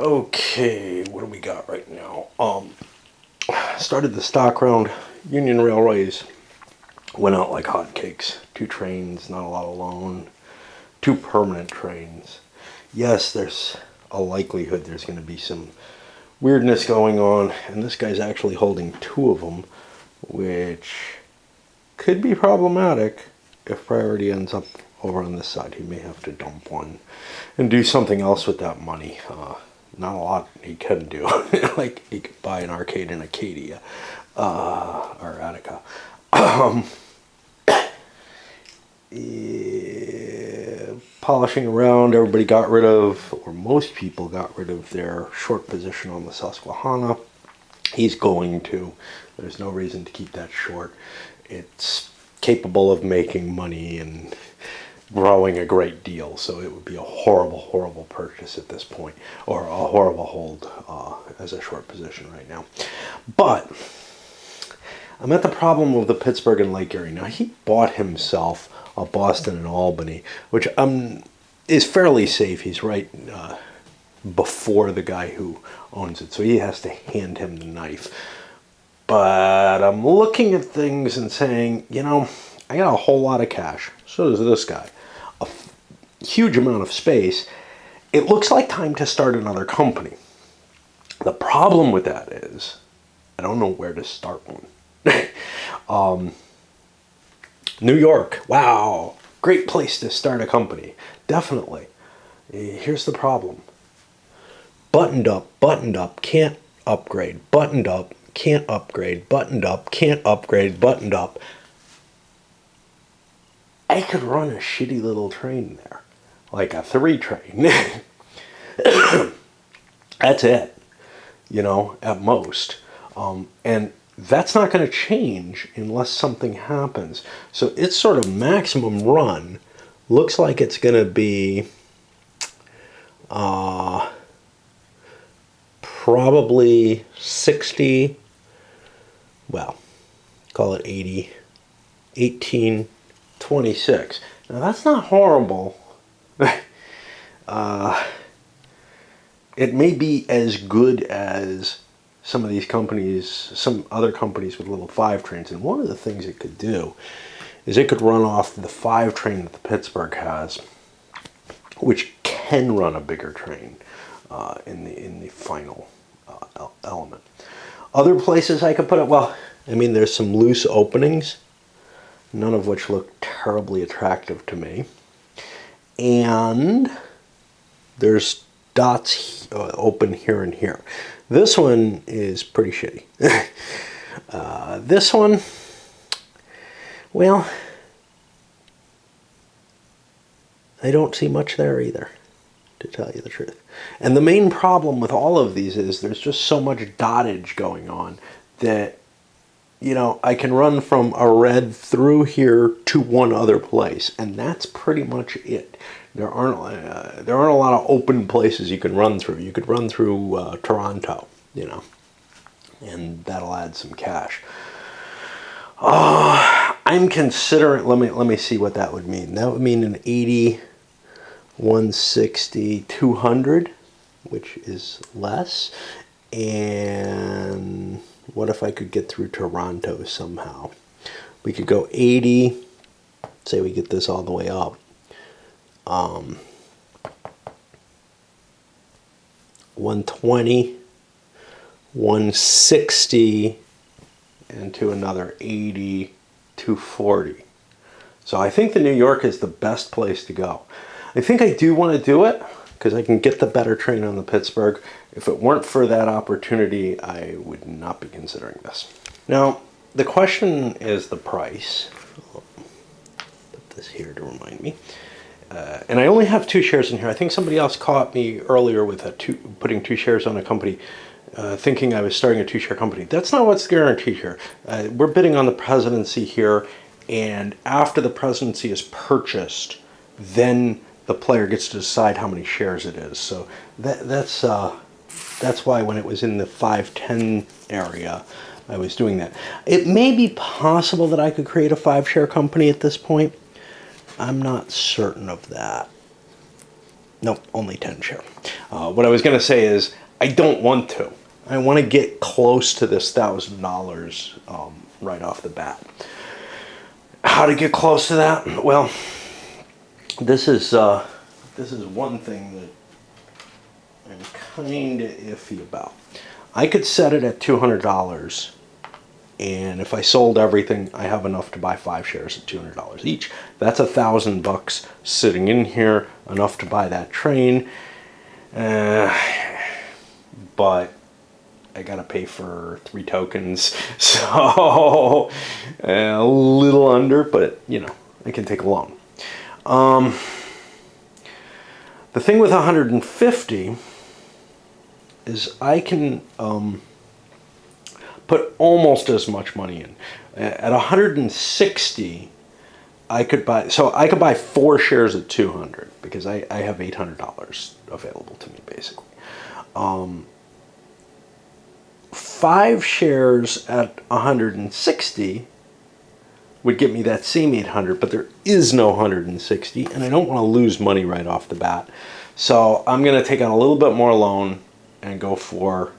Okay, what do we got right now? Started the stock round. Union Railways went out like hotcakes. 2 trains, not a lot of loan. 2 permanent trains. Yes, there's a likelihood there's going to be some weirdness going on, and this guy's actually holding 2 of them, which could be problematic if priority ends up over on this side. He may have to dump one and do something else with that money. Not a lot he can do. Like he could buy an arcade in Acadia or Attica. Yeah, polishing around, everybody got rid of, or most people got rid of their short position on the Susquehanna. He's going to. There's no reason to keep that short. It's capable of making money and growing a great deal, so it would be a horrible, horrible purchase at this point, or a horrible hold as a short position right now. But I'm at the problem of the Pittsburgh and Lake Erie. Now, he bought himself a Boston and Albany, which is fairly safe. He's right before the guy who owns it, so he has to hand him the knife. But I'm looking at things and saying, you know, I got a whole lot of cash. So does this guy. A huge amount of space. It looks like time to start another company. The problem with that is I don't know where to start one. New York, wow, great place to start a company. Definitely. Here's the problem. Buttoned up, can't upgrade. Buttoned up, can't upgrade. Buttoned up, can't upgrade. Buttoned up. I could run a shitty little train there. Like a 3 train. That's it. You know, at most. And that's not going to change unless something happens. So its sort of maximum run looks like it's going to be probably 60, well, call it 80, 1826. Now that's not horrible. It may be as good as some of these companies, some other companies with little 5 trains. And one of the things it could do is it could run off the 5 train that the Pittsburgh has, which can run a bigger train in the final element. Other places I could put it, well, I mean, there's some loose openings, none of which look terribly attractive to me. And there's dots open here and here. This one is pretty shitty. This one, well, I don't see much there either, to tell you the truth. And the main problem with all of these is there's just so much dottage going on that, you know, I can run from a red through here to one other place, and that's pretty much it. There aren't a lot of open places you can run through. You could run through Toronto, you know, and that'll add some cash. I'm considering. Let me see what that would mean. That would mean an 80, 160, 200, which is less. And what if I could get through Toronto somehow? We could go 80. Say we get this all the way up. 120, 160, and to another 80, 240. So I think the New York is the best place to go. I think I do want to do it because I can get the better train on the Pittsburgh. If it weren't for that opportunity, I would not be considering this. Now, the question is the price. I'll put this here to remind me. And I only have 2 shares in here. I think somebody else caught me earlier with putting 2 shares on a company, thinking I was starting a 2-share company. That's not what's guaranteed here. We're bidding on the presidency here, and after the presidency is purchased, then the player gets to decide how many shares it is. So that's why when it was in the 5-10 area, I was doing that. It may be possible that I could create a 5-share company at this point. I'm not certain of that. Nope, only 10 share. What I was going to say is I don't want to. I want to get close to this $1,000 right off the bat. How to get close to that? Well, this is one thing that I'm kind of iffy about. I could set it at $200, and if I sold everything, I have enough to buy 5 shares at $200 each. That's $1,000 sitting in here, enough to buy that train. But I gotta pay for 3 tokens, so a little under, but you know, I can take a loan. The thing with 150 is I can put almost as much money in. At 160, I could buy 4 shares at 200 because I have $800 available to me basically. 5 shares at 160 would get me that same 800, but there is no 160, and I don't want to lose money right off the bat. So I'm going to take out a little bit more loan and go for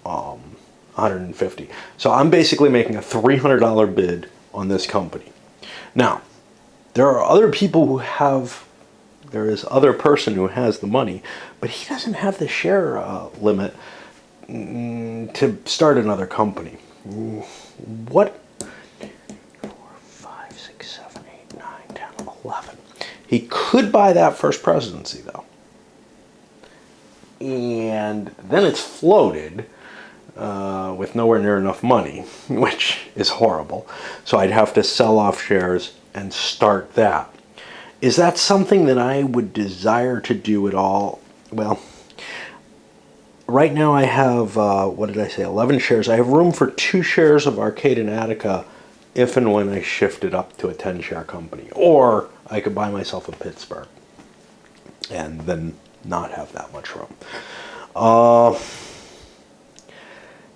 150. So I'm basically making a $300 bid on this company. Now, there is other person who has the money, but he doesn't have the share limit to start another company. What? 4, 5, 6, 7, 8, 9, 10, 11. He could buy that first presidency though. And then it's floated with nowhere near enough money, which is horrible. So I'd have to sell off shares and start that. Is that something that I would desire to do at all? Well, right now I have, 11 shares. I have room for 2 shares of Arcade and Attica if and when I shift it up to a 10-share company. Or I could buy myself a Pittsburgh and then not have that much room.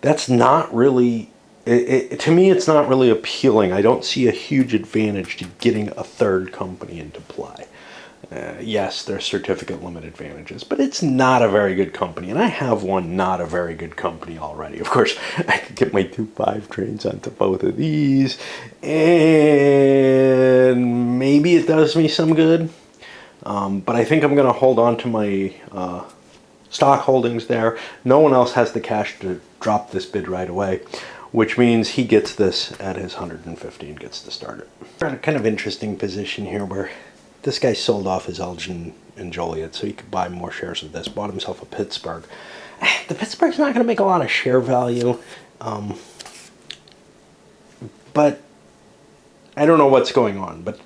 That's not really, to me it's not really appealing. I don't see a huge advantage to getting a third company into play. Yes, there's certificate limit advantages, but it's not a very good company, and I have one not a very good company already. Of course, I could get my 2.5 trains onto both of these, and maybe it does me some good, but I think I'm going to hold on to my stock holdings there. No one else has the cash to drop this bid right away, which means he gets this at his 150 and gets to start it. We're in a kind of interesting position here where this guy sold off his Elgin and Joliet so he could buy more shares of this, bought himself a Pittsburgh. The Pittsburgh's not going to make a lot of share value, but I don't know what's going on. But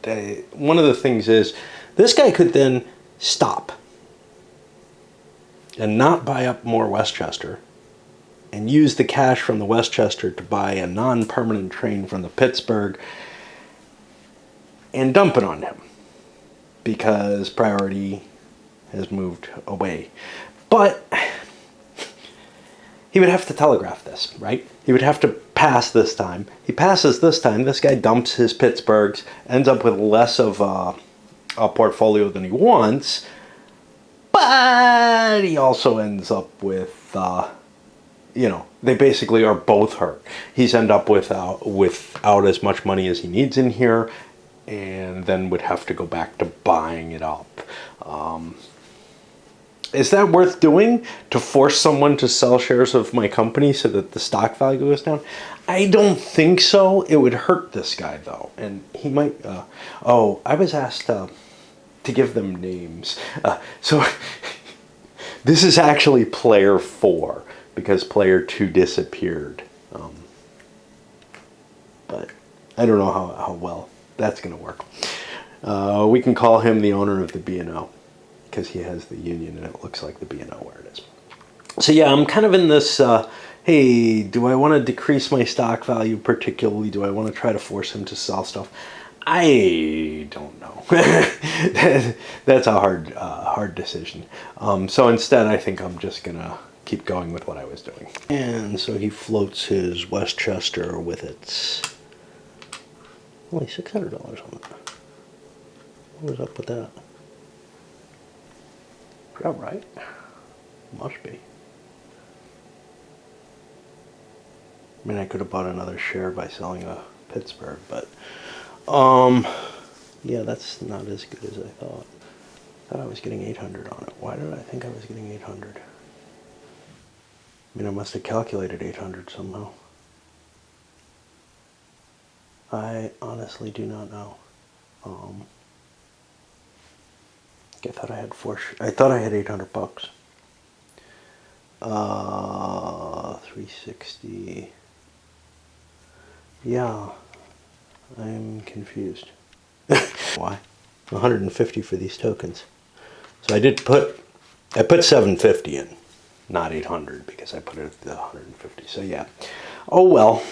one of the things is this guy could then stop and not buy up more Westchester and use the cash from the Westchester to buy a non-permanent train from the Pittsburgh and dump it on him, because priority has moved away. But he would have to telegraph this, right? He would have to pass this time. He passes this time. This guy dumps his Pittsburghs, ends up with less of a portfolio than he wants, but he also ends up with, they basically are both hurt. He's end up without as much money as he needs in here, and then would have to go back to buying it up. Is that worth doing, to force someone to sell shares of my company so that the stock value goes down? I don't think so. It would hurt this guy though, and he might. I was asked to give them names. So this is actually player 4 because player 2 disappeared. But I don't know how well that's going to work. We can call him the owner of the B&O because he has the union and it looks like the B&O where it is. So yeah, I'm kind of in this, hey, do I want to decrease my stock value particularly? Do I want to try to force him to sell stuff? I don't know. That's a hard decision. So instead, I think I'm just going to keep going with what I was doing. And so he floats his Westchester with its only $600 on it. What was up with that? Is that right? Must be. I mean, I could have bought another share by selling a Pittsburgh, but yeah, that's not as good as I thought. I thought I was getting 800 on it. Why did I think I was getting 800? I mean, I must have calculated 800 somehow. I honestly do not know. I thought I had I thought I had 800 bucks. 360. Yeah, I'm confused. Why? 150 for these tokens. So I put 750 in, not 800, because I put it at the 150. So yeah. Oh well.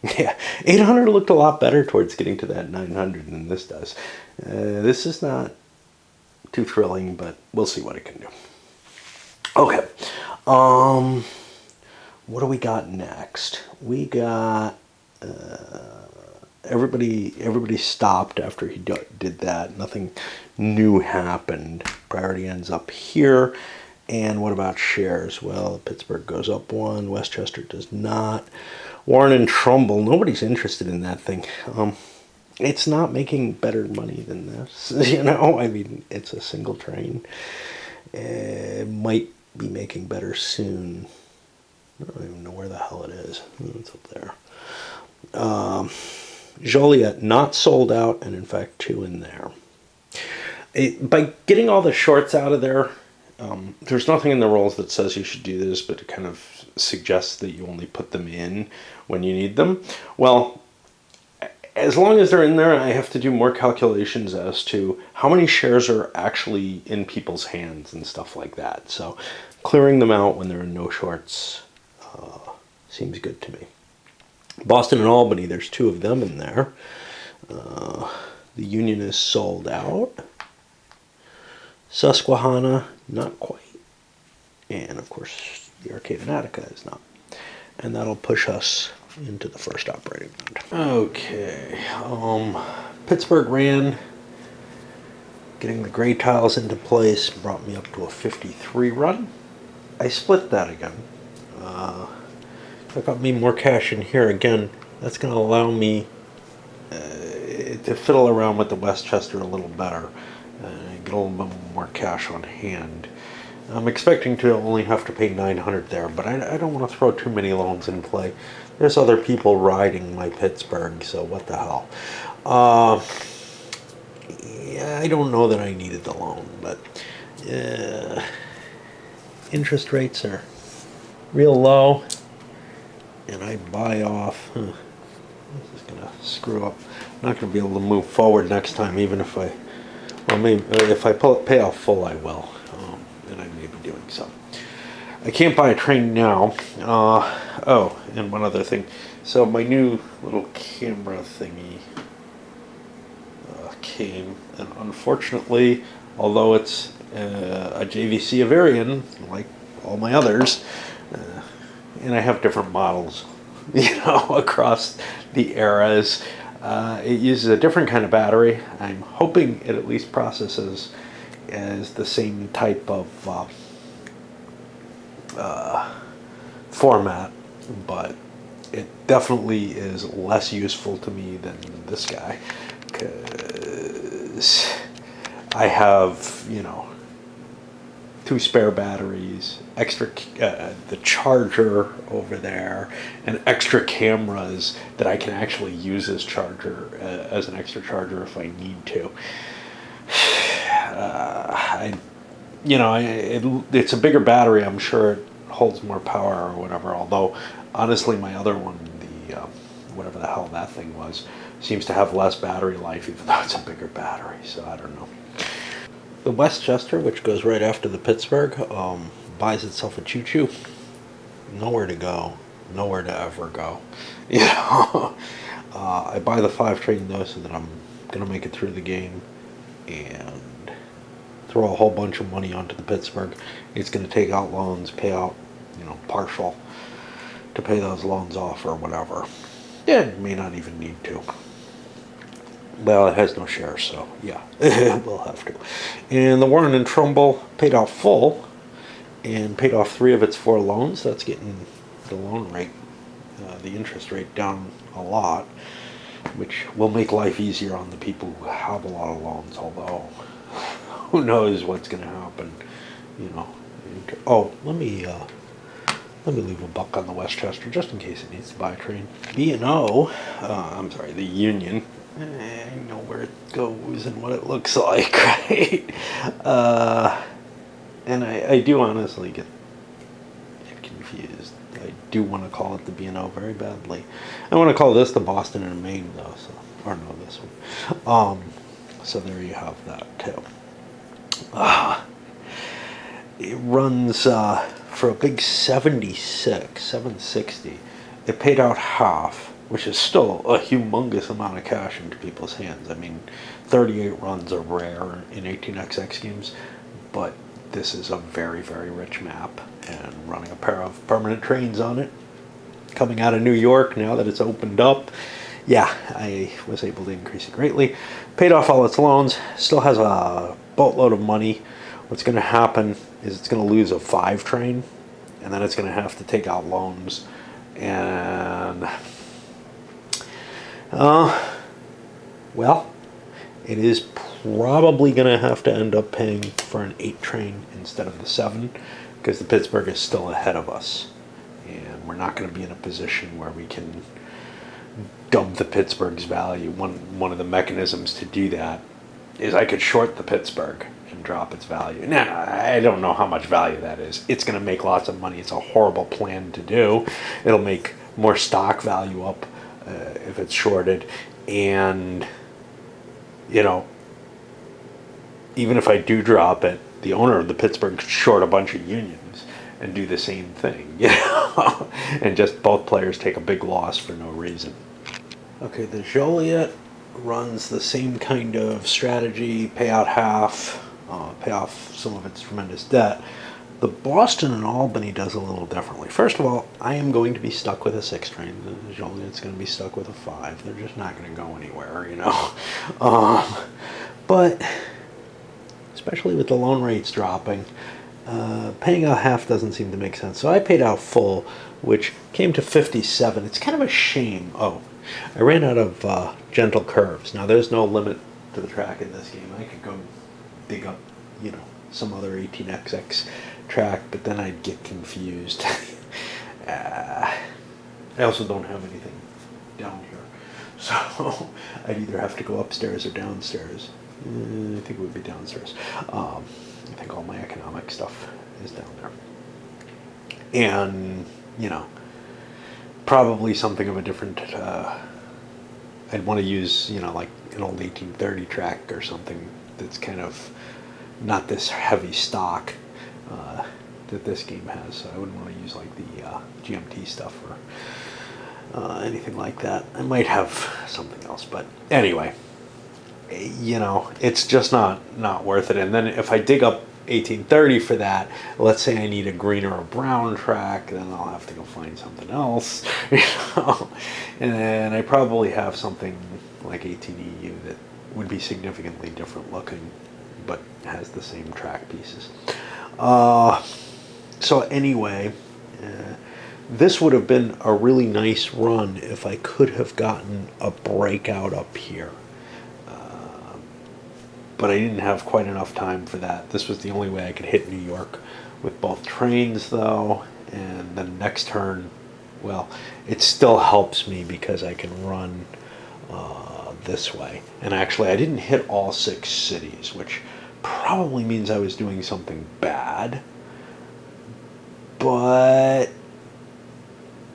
Yeah, 800 looked a lot better towards getting to that 900 than this does. This is not too thrilling, but we'll see what it can do. Okay. What do we got next? We got everybody stopped after he did that. Nothing new happened. Priority ends up here. And what about shares? Well, Pittsburgh goes up one. Westchester does not. Warren and Trumbull, nobody's interested in that thing. It's not making better money than this. You know, I mean, it's a single train. It might be making better soon. I don't even know where the hell it is. It's up there. Joliet, not sold out, and in fact, 2 in there. By getting all the shorts out of there, there's nothing in the rules that says you should do this, but it kind of suggests that you only put them in when you need them. Well, as long as they're in there, I have to do more calculations as to how many shares are actually in people's hands and stuff like that. So clearing them out when there are no shorts seems good to me. Boston and Albany, there's 2 of them in there. The Union is sold out. Susquehanna, not quite. And of course, the Arcade and Attica is not. And that'll push us into the first operating round. Okay. Pittsburgh ran. Getting the gray tiles into place brought me up to a 53 run. I split that again. That got me more cash in here again. That's going to allow me to fiddle around with the Westchester a little better. Get a little bit more cash on hand. I'm expecting to only have to pay 900 there, but I don't want to throw too many loans in play. There's other people riding my Pittsburgh, so what the hell. Yeah, I don't know that I needed the loan, but interest rates are real low, and I buy off. This is going to screw up. I'm not going to be able to move forward next time, even if I, well, maybe if I pay off full, I will, and I may be doing so. I can't buy a train now. Oh, and one other thing. So my new little camera thingy came, and unfortunately, although it's a JVC Avarian, like all my others, and I have different models, you know, across the eras, it uses a different kind of battery. I'm hoping it at least processes as the same type of format, but it definitely is less useful to me than this guy, because I have, you know, 2 spare batteries, extra the charger over there, and extra cameras that I can actually use as charger as an extra charger if I need to. It's a bigger battery. I'm sure it holds more power or whatever. Although, honestly, my other one, the whatever the hell that thing was, seems to have less battery life, even though it's a bigger battery. So I don't know. The Westchester, which goes right after the Pittsburgh, buys itself a choo-choo. Nowhere to go. Nowhere to ever go. You know, I buy the 5 train though, so that I'm gonna make it through the game, and throw a whole bunch of money onto the Pittsburgh. It's gonna take out loans, pay out, you know, partial to pay those loans off or whatever. Yeah, it may not even need to. Well, it has no shares, so yeah, we'll have to. And the Warren and Trumbull paid off full and paid off 3 of its 4 loans. That's getting the loan rate, the interest rate down a lot, which will make life easier on the people who have a lot of loans, although who knows what's going to happen, you know. Oh, let me leave a buck on the Westchester just in case it needs to buy a train. B&O, I'm sorry, the Union. I know where it goes and what it looks like, right? And I do honestly get confused. I do want to call it the B&O very badly. I want to call this the Boston and Maine, though. So, or no, this one. So there you have that too. It runs for a big 76, 760. It paid out half, which is still a humongous amount of cash into people's hands. I mean, 38 runs are rare in 18xx games, but this is a very, very rich map, and running a pair of permanent trains on it, coming out of New York now that it's opened up, yeah, I was able to increase it greatly. Paid off all its loans, still has a boatload of money. What's going to happen is it's going to lose a 5 train, and then it's going to have to take out loans, and well, it is probably going to have to end up paying for an 8 train instead of the 7, because the Pittsburgh is still ahead of us, and we're not going to be in a position where we can dump the Pittsburgh's value. One of the mechanisms to do that is I could short the Pittsburgh and drop its value. Now, I don't know how much value that is. It's going to make lots of money. It's a horrible plan to do. It'll make more stock value up if it's shorted. And, you know, even if I do drop it, the owner of the Pittsburgh could short a bunch of Unions and do the same thing, you know, and just both players take a big loss for no reason. Okay, the Joliet runs the same kind of strategy, pay out half, pay off some of its tremendous debt. The Boston and Albany does a little differently. First of all, I am going to be stuck with a 6 train. The Joliet's going to be stuck with a 5. They're just not going to go anywhere, you know. But especially with the loan rates dropping, paying out half doesn't seem to make sense. So I paid out full, which came to 57. It's kind of a shame. Oh, I ran out of gentle curves. Now, there's no limit to the track in this game. I could go dig up, you know, some other 18xx track, but then I'd get confused. I also don't have anything down here, so I'd either have to go upstairs or downstairs. I think it would be downstairs. I think all my economic stuff is down there. And, you know, probably something of a different, I'd want to use, you know, like an old 1830 track or something that's kind of not this heavy stock that this game has. So I wouldn't want to use like the GMT stuff or anything like that. I might have something else, but anyway, you know, it's just not worth it. And then if I dig up 1830 for that, let's say I need a green or a brown track, then I'll have to go find something else, you know. And then I probably have something like 18EU that would be significantly different looking, but has the same track pieces. So anyway, this would have been a really nice run if I could have gotten a breakout up here. But I didn't have quite enough time for that. This was the only way I could hit New York with both trains, though. And the next turn, well, it still helps me because I can run this way. And actually, I didn't hit all 6 cities, which probably means I was doing something bad. But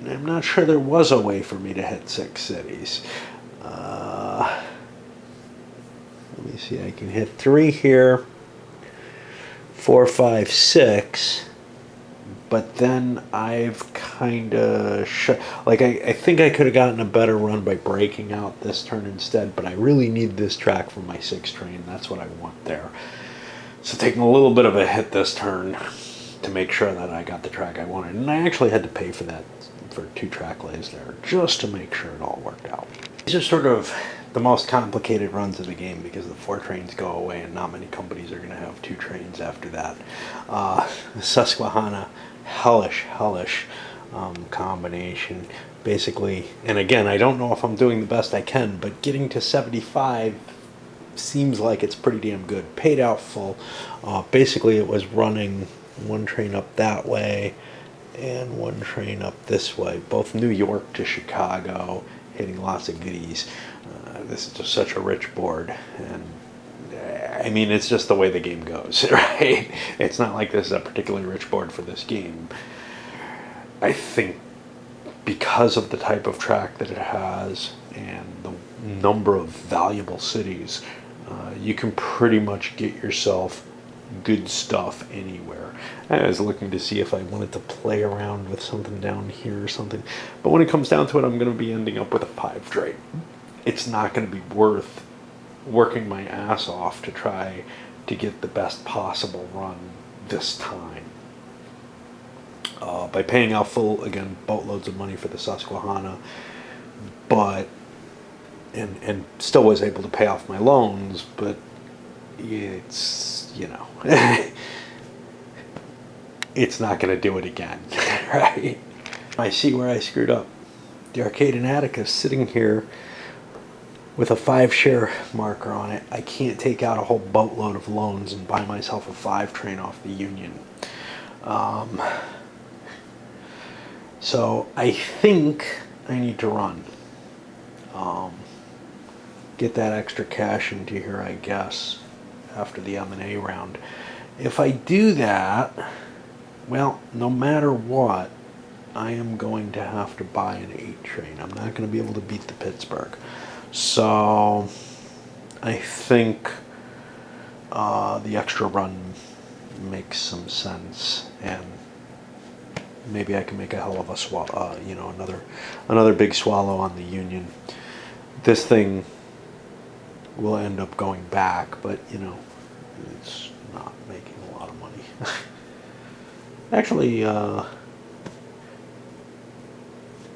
I'm not sure there was a way for me to hit 6 cities. Let me see, I can hit 3 here, 4, 5, 6, but then I've kind of like I think I could have gotten a better run by breaking out this turn instead, but I really need this track for my 6 train. That's what I want there. So taking a little bit of a hit this turn to make sure that I got the track I wanted, and I actually had to pay for that, for 2 track lays there, just to make sure it all worked out. These are sort of the most complicated runs of the game because the 4 trains go away and not many companies are going to have 2 trains after that. Susquehanna, hellish combination. Basically, and again, I don't know if I'm doing the best I can, but getting to 75 seems like it's pretty damn good. Paid out full. Basically, it was running 1 train up that way and 1 train up this way, both New York to Chicago, hitting lots of goodies. This is just such a rich board, and I mean, it's just the way the game goes, right? It's not like this is a particularly rich board for this game. I think because of the type of track that it has and the number of valuable cities, you can pretty much get yourself good stuff anywhere. I was looking to see if I wanted to play around with something down here or something, but when it comes down to it, I'm going to be ending up with a 5 train. It's not going to be worth working my ass off to try to get the best possible run this time. By paying out full, again, boatloads of money for the Susquehanna, but and still was able to pay off my loans, but it's, you know, it's not going to do it again, right? I see where I screwed up. The Arcade in Attica is sitting here with a 5 share marker on it. I can't take out a whole boatload of loans and buy myself a 5 train off the Union. So I think I need to run. Get that extra cash into here, I guess, after the M&A round. If I do that, well, no matter what, I am going to have to buy an 8 train. I'm not going to be able to beat the Pittsburgh. So I think the extra run makes some sense, and maybe I can make a hell of a swallow, another big swallow on the Union. This thing will end up going back, but it's not making a lot of money. Actually,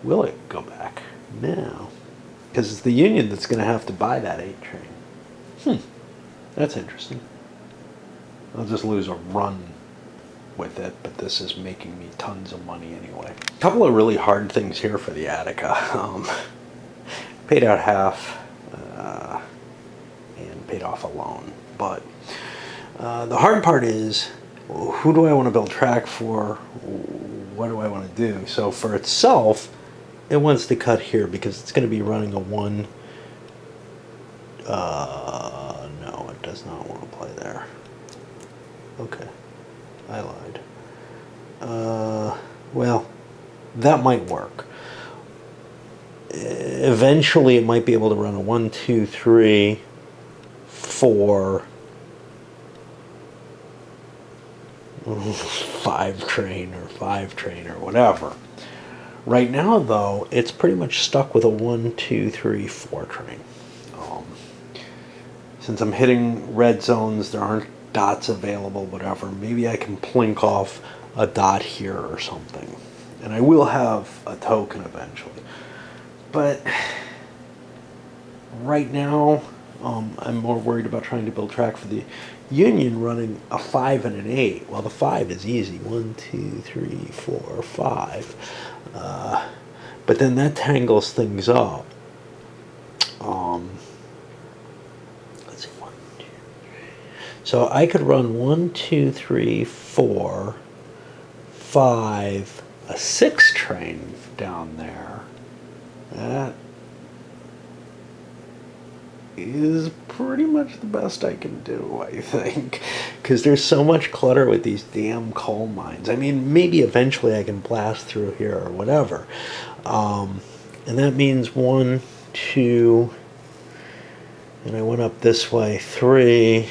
will it go back? No, because it's the Union that's going to have to buy that 8 train. That's interesting. I'll just lose a run with it, but this is making me tons of money anyway. A couple of really hard things here for the Attica. Paid out half and paid off a loan, but the hard part is, who do I want to build track for? What do I want to do? So for itself, it wants to cut here because it's going to be running a 1. No, it does not want to play there. Okay, I lied. Well, that might work. Eventually, it might be able to run a 1, 2, 3, 4, 5 train or 5 train or whatever. Right now, though, it's pretty much stuck with a 1, 2, 3, 4 train. Since I'm hitting red zones, there aren't dots available, whatever. Maybe I can plink off a dot here or something. And I will have a token eventually. But right now, I'm more worried about trying to build track for the Union running a 5 and an 8. Well, the 5 is easy. 1, 2, 3, 4, 5. But then that tangles things up. Let's see, 1, 2, 3. So I could run 1, 2, 3, 4, 5, a 6 train down there. That is pretty much the best I can do, I think, because there's so much clutter with these damn coal mines. I mean, maybe eventually I can blast through here or whatever, and that means 1, 2, and I went up this way, 3,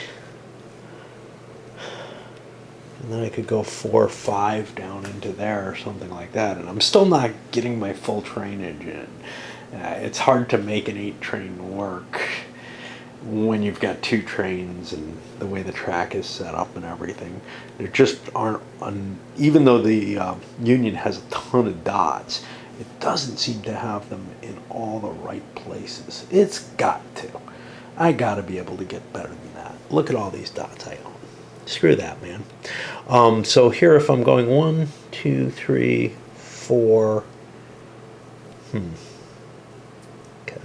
and then I could go 4, 5 down into there or something like that, and I'm still not getting my full trainage in. It's hard to make an 8 train work when you've got 2 trains and the way the track is set up and everything. There just aren't, even though the Union has a ton of dots, It doesn't seem to have them in all the right places. It's got to. I gotta be able to get better than that. Look at all these dots I own. Screw that, man. So here, if I'm going 1, 2, 3, 4. Okay.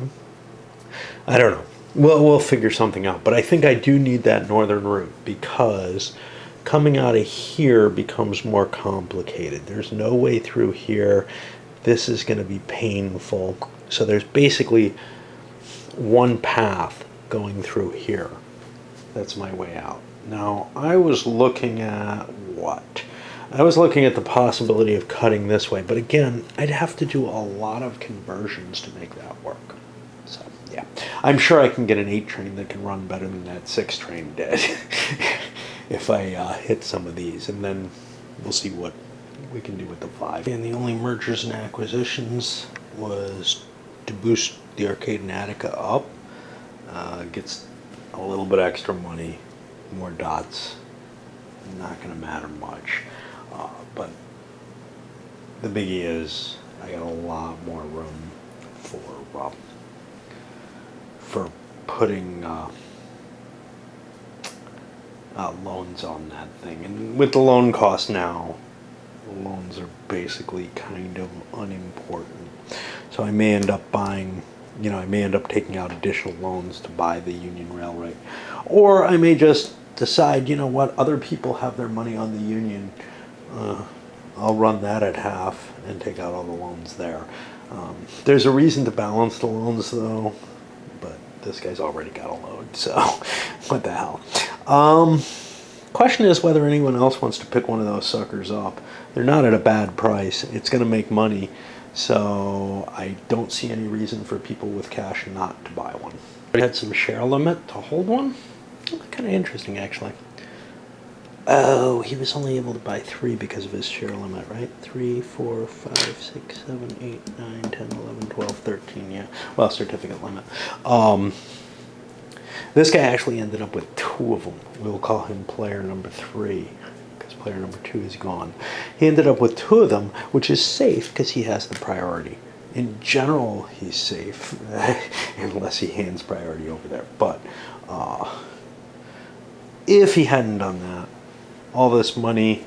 I don't know. We'll figure something out. But I think I do need that northern route because coming out of here becomes more complicated. There's no way through here. This is going to be painful. So there's basically one path going through here. That's my way out. Now, I was looking at what? I was looking at the possibility of cutting this way, but again, I'd have to do a lot of conversions to make that work. So, yeah. I'm sure I can get an 8 train that can run better than that 6 train did if I hit some of these, and then we'll see what we can do with the 5. And the only mergers and acquisitions was to boost the Arcade and Attica up. Gets a little bit extra money, more dots. Not going to matter much. But the biggie is I got a lot more room for putting loans on that thing. And with the loan cost now, the loans are basically kind of unimportant. So I may end up buying, I may end up taking out additional loans to buy the Union Railway. Or I may just decide, you know what, other people have their money on the Union. I'll run that at half and take out all the loans there. There's a reason to balance the loans though, but this guy's already got a load, so what the hell. Question is whether anyone else wants to pick one of those suckers up. They're not at a bad price. It's going to make money, so I don't see any reason for people with cash not to buy one. I had some share limit to hold one. Kind of interesting, actually. Oh, he was only able to buy 3 because of his share limit, right? 3, 4, 5, 6, 7, 8, 9, 10, 11, 12, 13, yeah. Well, certificate limit. This guy actually ended up with 2 of them. We'll call him player number 3 because player number 2 is gone. He ended up with 2 of them, which is safe because he has the priority. In general, he's safe unless he hands priority over there. But if he hadn't done that, all this money,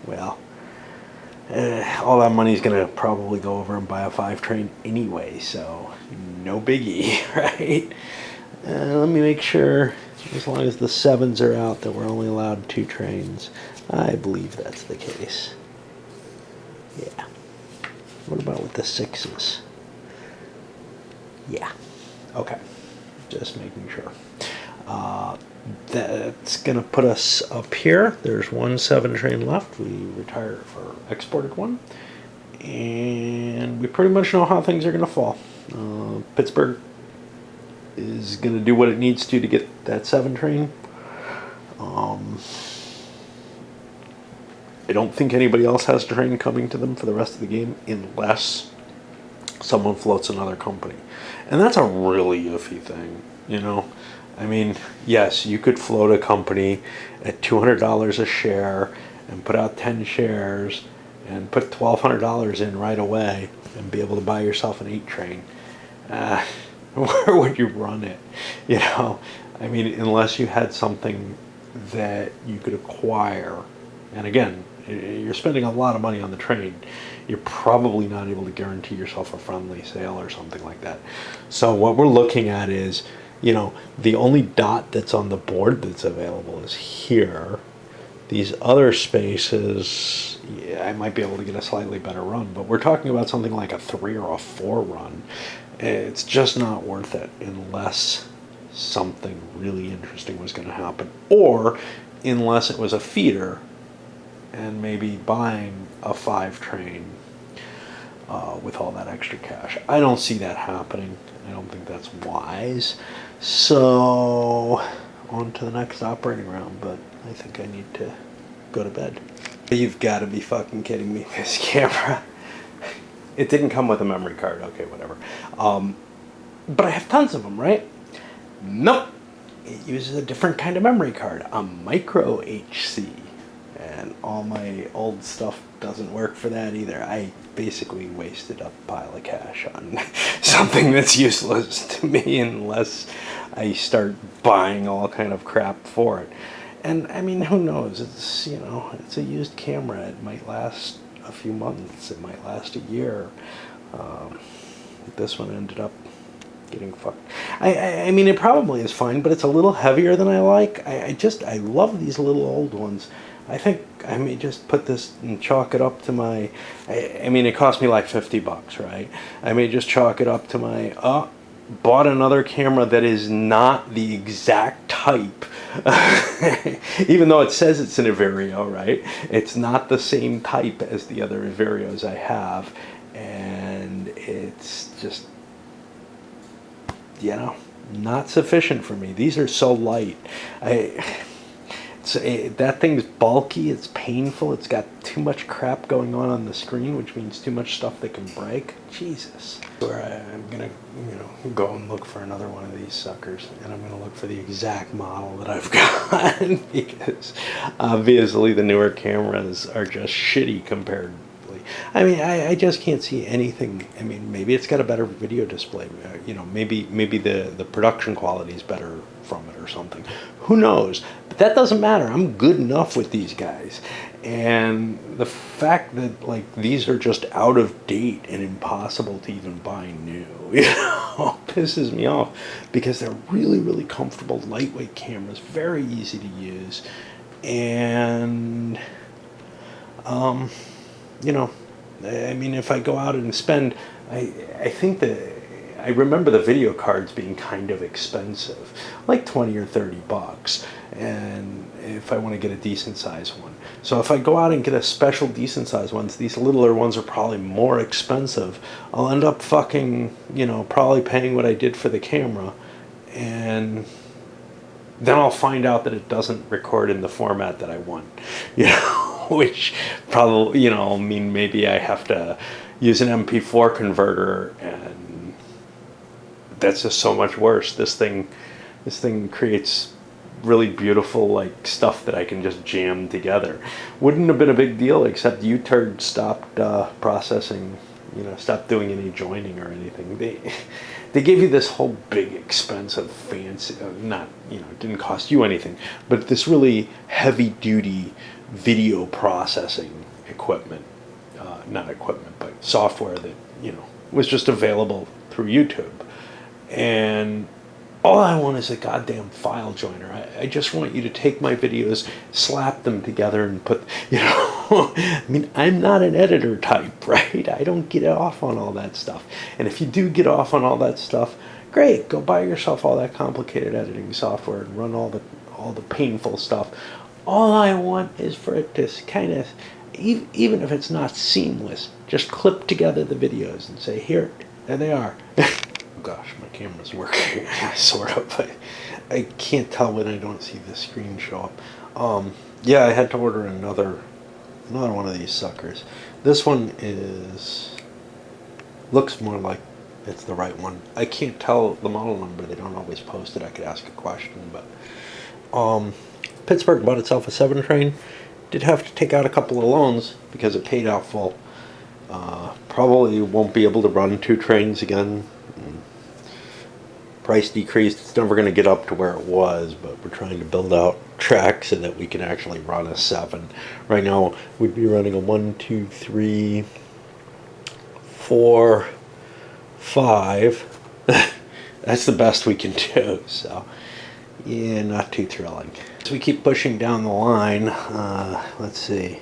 well, all that money is going to probably go over and buy a 5 train anyway, so no biggie, right? Let me make sure, as long as the 7s are out, that we're only allowed 2 trains. I believe that's the case. Yeah. What about with the 6s? Yeah. Okay. Just making sure. That's going to put us up here. There's 1 7 train left. We retired or exported 1. And we pretty much know how things are going to fall. Pittsburgh is going to do what it needs to get that 7 train. I don't think anybody else has a train coming to them for the rest of the game unless someone floats another company. And that's a really iffy thing, I mean, yes, you could float a company at $200 a share and put out 10 shares and put $1,200 in right away and be able to buy yourself an 8 train. Where would you run it? I mean, unless you had something that you could acquire. And again, you're spending a lot of money on the train. You're probably not able to guarantee yourself a friendly sale or something like that. So what we're looking at is, the only dot that's on the board that's available is here. These other spaces, yeah, I might be able to get a slightly better run, but we're talking about something like a 3 or a 4 run. It's just not worth it unless something really interesting was going to happen, or unless it was a feeder and maybe buying a 5 train with all that extra cash. I don't see that happening. I don't think that's wise. So on to the next operating round, but I think I need to go to bed. You've got to be fucking kidding me. This camera. It didn't come with a memory card. Okay, whatever. But I have tons of them, right? Nope. It uses a different kind of memory card, a micro HC. and all my old stuff doesn't work for that either. I basically wasted a pile of cash on something that's useless to me unless I start buying all kind of crap for it. And I mean, who knows? It's, you know, it's a used camera. It might last a few months. It might last a year. This one ended up getting fucked. I mean, it probably is fine, but it's a little heavier than I like. I love these little old ones. I think I may just put this and chalk it up to my, I mean, it cost me like $50, right? I may just chalk it up to my, bought another camera that is not the exact type. Even though it says it's an Averio, right? It's not the same type as the other Averios I have. And it's just, you know, not sufficient for me. These are so light. That thing's bulky, it's painful, it's got too much crap going on the screen, which means too much stuff that can break. Jesus. Where I'm gonna, you know, go and look for another one of these suckers, and I'm gonna look for the exact model that I've got, because obviously the newer cameras are just shitty compared. I mean, I just can't see anything. I mean, maybe it's got a better video display. You know, maybe the production quality is better from it or something. Who knows? But that doesn't matter. I'm good enough with these guys. And the fact that, like, these are just out of date and impossible to even buy new, you know, pisses me off, because they're really, really comfortable, lightweight cameras, very easy to use. And, you know, I mean, if I go out and spend, I think that I remember the video cards being kind of expensive, like 20 or 30 bucks, and if I want to get a decent size one. So if I go out and get a special decent size ones, these littler ones are probably more expensive. I'll end up fucking, you know, probably paying what I did for the camera, and then I'll find out that it doesn't record in the format that I want, you know, which probably, you know, I mean, maybe I have to use an MP4 converter, and that's just so much worse. This thing creates really beautiful, like, stuff that I can just jam together. Wouldn't have been a big deal, except U-Turd stopped processing, you know, stopped doing any joining or anything. They gave you this whole big, expensive, fancy, not, you know, it didn't cost you anything, but this really heavy-duty video processing equipment, not equipment, but software that, you know, was just available through YouTube. And all I want is a goddamn file joiner. I just want you to take my videos, slap them together, and put, you know, I mean, I'm not an editor type, right? I don't get off on all that stuff. And if you do get off on all that stuff, great, go buy yourself all that complicated editing software and run all the painful stuff. All I want is for it to kind of, even if it's not seamless, just clip together the videos and say, here, there they are. Gosh, my camera's working, sort of. I can't tell when I don't see the screen show up. Yeah, I had to order another one of these suckers. This one looks more like it's the right one. I can't tell the model number. They don't always post it. I could ask a question, but Pittsburgh bought itself a 7 train. Did have to take out a couple of loans because it paid out full. Probably won't be able to run 2 trains again. Price decreased. It's never going to get up to where it was, but we're trying to build out track so that we can actually run a 7. Right now, we'd be running a 1, 2, 3, 4, 5. That's the best we can do. So, yeah, not too thrilling. So we keep pushing down the line. Let's see.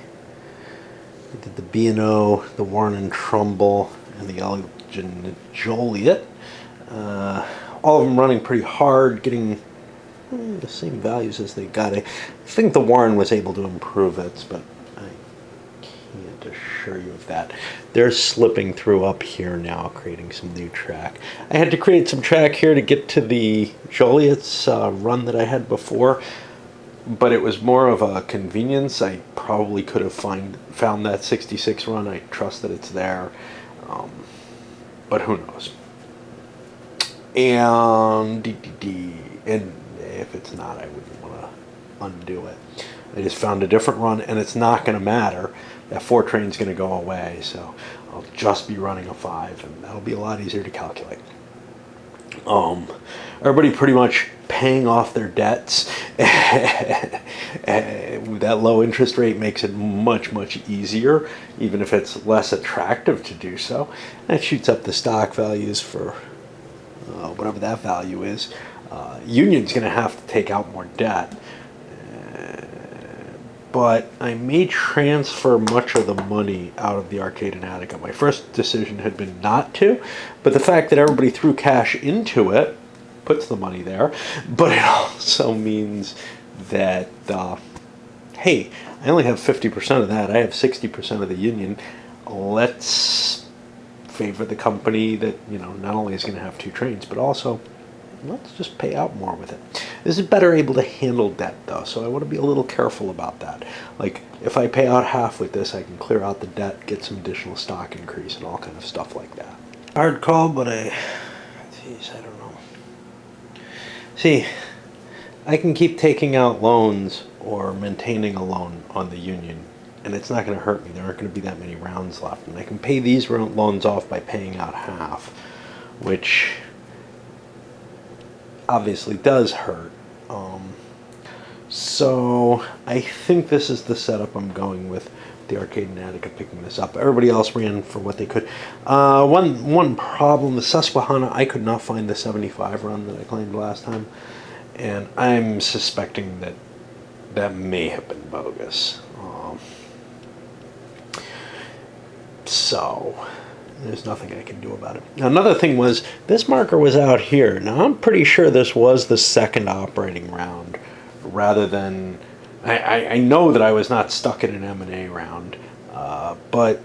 We did the B&O, the Warren and Trumbull, and the Elgin Joliet. All of them running pretty hard, getting the same values as they got. I think the Warren was able to improve it, but I can't assure you of that. They're slipping through up here now, creating some new track. I had to create some track here to get to the Joliet's run that I had before, but it was more of a convenience. I probably could have found that 66 run. I trust that it's there, but who knows. And if it's not, I wouldn't want to undo it. I just found a different run, and it's not going to matter. That 4 train's going to go away, so I'll just be running a 5, and that'll be a lot easier to calculate. Everybody pretty much paying off their debts. That low interest rate makes it much easier, even if it's less attractive to do so. That shoots up the stock values for whatever that value is. Union's going to have to take out more debt, but I may transfer much of the money out of the Arcade and Attica. My first decision had been not to, but the fact that everybody threw cash into it puts the money there. But it also means that, hey, I only have 50% of that. I have 60% of the Union. Let's favor the company that, you know, not only is going to have 2 trains, but also let's just pay out more with it. This is better able to handle debt, though, so I want to be a little careful about that. Like, if I pay out half with this, I can clear out the debt, get some additional stock increase, and all kind of stuff like that. Hard call, but I don't know. See, I can keep taking out loans or maintaining a loan on the Union, and it's not going to hurt me. There aren't going to be that many rounds left, and I can pay these loans off by paying out half, which obviously does hurt. So I think this is the setup I'm going with, the Arcade and Attica picking this up. Everybody else ran for what they could. One problem, the Susquehanna, I could not find the 75 run that I claimed last time, and I'm suspecting that that may have been bogus. So there's nothing I can do about it. Now, another thing was, this marker was out here. Now, I'm pretty sure this was the second operating round, rather than... I know that I was not stuck in an M&A round, but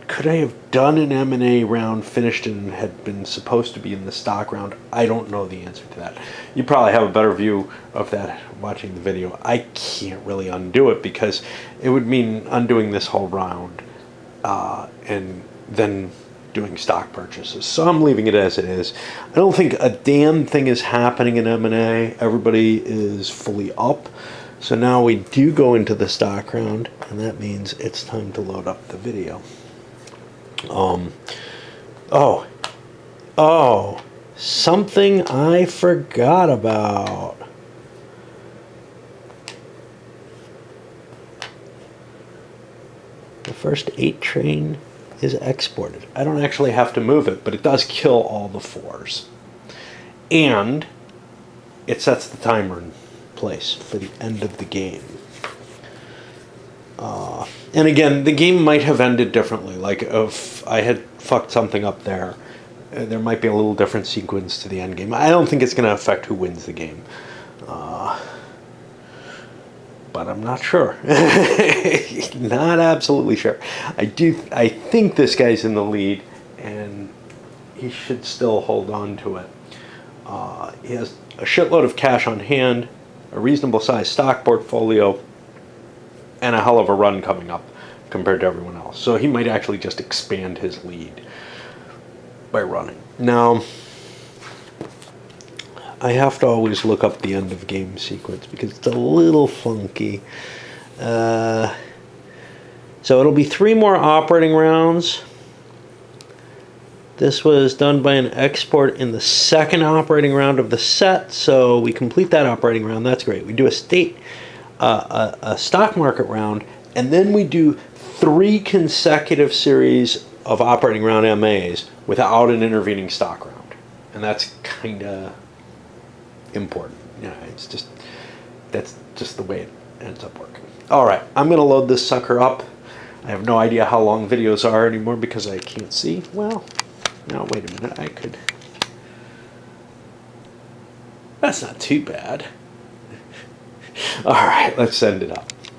could I have done an M&A round, finished and had been supposed to be in the stock round? I don't know the answer to that. You probably have a better view of that watching the video. I can't really undo it, because it would mean undoing this whole round and then doing stock purchases. So I'm leaving it as it is. I don't think a damn thing is happening in M&A. Everybody is fully up. So now we do go into the stock round, and that means it's time to load up the video. Something I forgot about. The first 8 train is exported. I don't actually have to move it, but it does kill all the 4s. And it sets the timer in place for the end of the game. And again, the game might have ended differently. Like, if I had fucked something up there, there might be a little different sequence to the end game. I don't think it's going to affect who wins the game. But I'm not sure. Not absolutely sure. I think this guy's in the lead, and he should still hold on to it. He has a shitload of cash on hand, a reasonable sized stock portfolio, and a hell of a run coming up compared to everyone else. So he might actually just expand his lead by running. Now, I have to always look up the end of game sequence because it's a little funky. So it'll be 3 more operating rounds. This was done by an export in the second operating round of the set, so we complete that operating round. That's great. We do a stock market round, and then we do 3 consecutive series of operating round MAs without an intervening stock round, and that's kind of important. That's just the way it ends up working. All right, I'm going to load this sucker up. I have no idea how long videos are anymore because I can't see. Well, now wait a minute, I could. That's not too bad. All right, let's send it up.